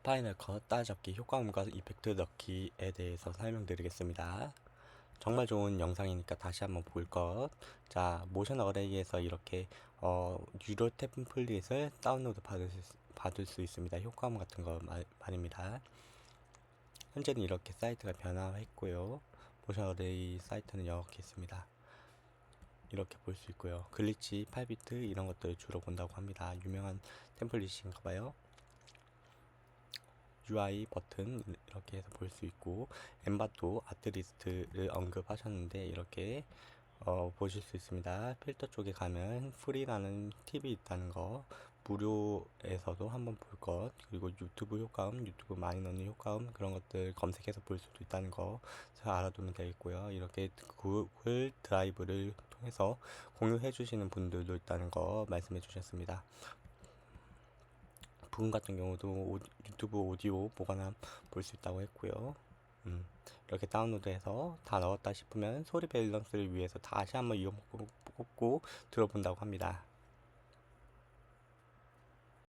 파이널 컷 따라잡기 효과음과 이펙트 넣기에 대해서 설명드리겠습니다. 정말 좋은 영상이니까 다시 한번 볼 것. 자, 모션 어레이에서 이렇게 유료 템플릿을 다운로드 받을 수 있습니다. 효과음 같은 거 말입니다. 현재는 이렇게 사이트가 변화했고요. 모션 어레이 사이트는 이렇게 있습니다. 이렇게 볼 수 있고요. 글리치, 8비트 이런 것들을 주로 본다고 합니다. 유명한 템플릿인가 봐요. UI 버튼 이렇게 해서 볼 수 있고, 엠바도 아트리스트를 언급하셨는데 이렇게 보실 수 있습니다. 필터 쪽에 가면 프리라는 팁이 있다는 거, 무료에서도 한번 볼 것, 그리고 유튜브 효과음, 유튜브 많이 넣는 효과음 그런 것들 검색해서 볼 수도 있다는 거 잘 알아두면 되겠고요. 이렇게 구글 드라이브를 통해서 공유해 주시는 분들도 있다는 거 말씀해 주셨습니다. 부분 같은 경우도 유튜브 오디오 보관함 볼 수 있다고 했고요. 이렇게 다운로드해서 다 넣었다 싶으면 소리 밸런스를 위해서 다시 한번 이어먹고 들어본다고 합니다.